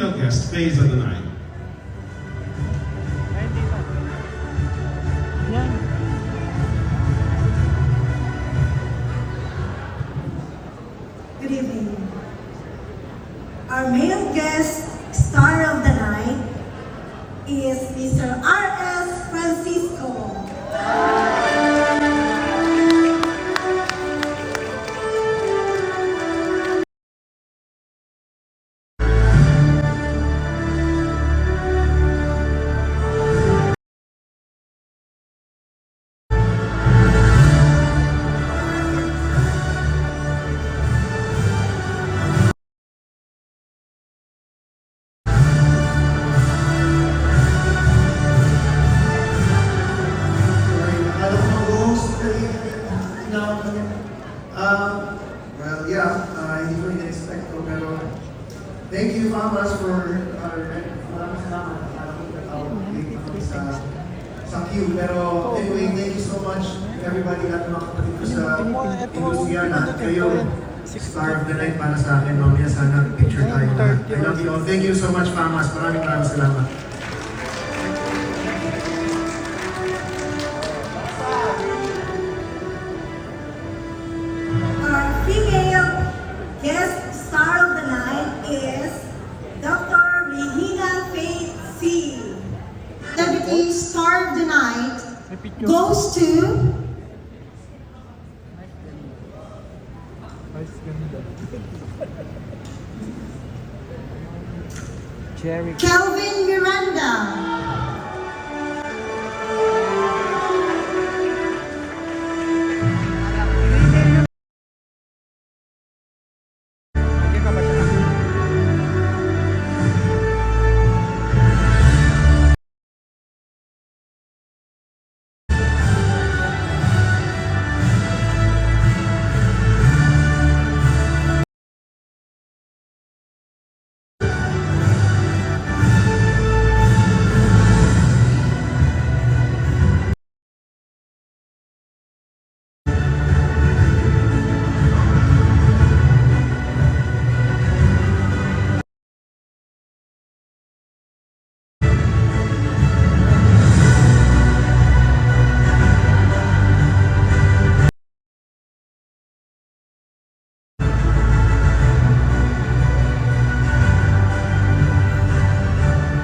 female guest, phase of the night. Good evening. Our male guest star of the night is Mr. R.S. Francisco. Hindi ko in-expect ko, pero thank you, Mamas, for maraming salamat. Sa queue. Pero anyway, thank you so much everybody at mga kapatid ko sa industriya na kayo star of the night para sa akin. Mamaya sana picture tayo. I love you all. Thank you so much, Mamas. Maraming salamat. Female guest star of the night is Dr. Regina Faith C. Deputy star of the night goes to Kelvin Miranda.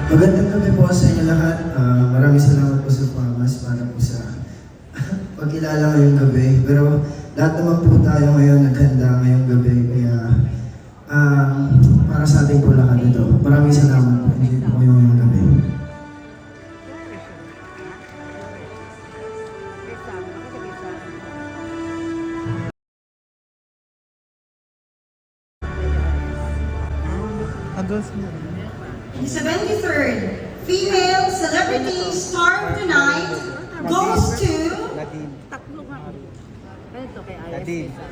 Magandang gabi po sa inyo lahat. Maraming salamat po sa Pamas para po sa pagkilala ngayong gabi. Pero lahat naman po tayo ngayon naghanda ngayong gabi. Kaya para sa ating po lahat ito. Maraming salamat po. Hindi po kayo ngayong gabi. The 73rd female celebrity star of the night goes to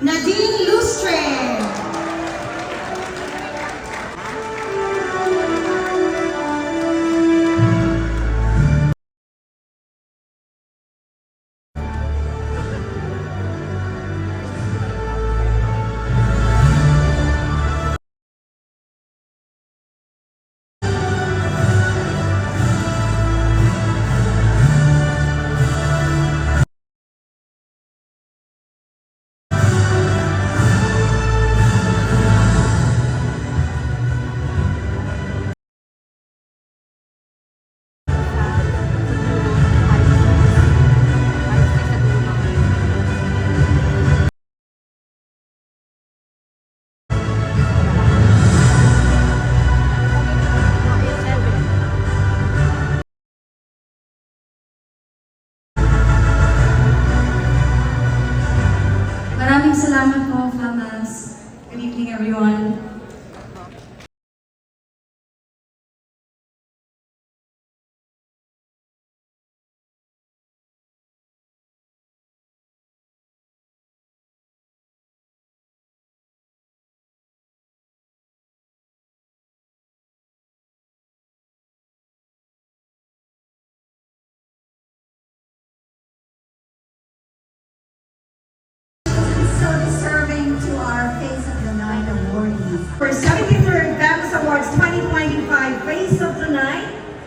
Nadine Lustre.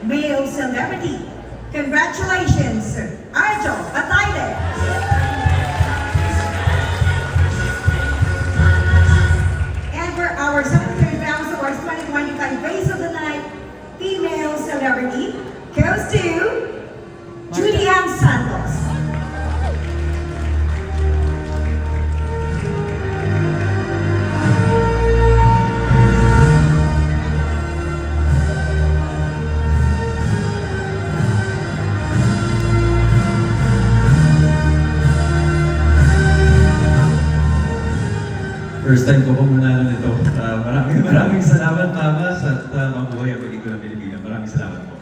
male celebrity. Congratulations, Arjo Atayde. And for our 73rd Rounds Awards 2025 Face of the Night female celebrity goes to Julian Santos. First time ko pong manalo nito. Maraming salamat, Mama, at mabuhay ang pelikula ng Pilipinas. Maraming salamat po.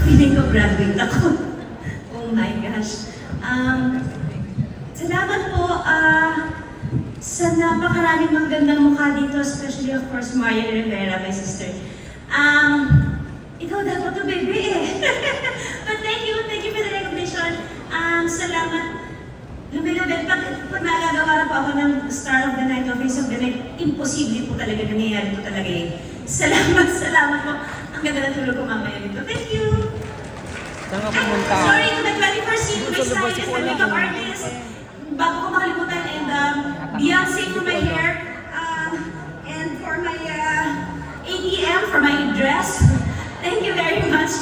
Feeling ko graduate ako. Oh my gosh. Salamat po sa napakaraming magandang mukha dito, especially of course Marian Rivera, my sister. Ikaw dapat to, baby eh. But thank you for the recognition. Salamat. Lumilabit, pag nagagawa na po ako ng Star of the Night o Face of the Night, imposible po talaga, nangyayari po talaga eh. Salamat po. Ang ganda ng tulog ko mamaya dito. Thank you! Saan ka pumunta? Sorry to the 21st century stylist and makeup artist. Bago ko makalimutan, and Beyonce for my hair, and for my ATM, for my dress. Thank you very much.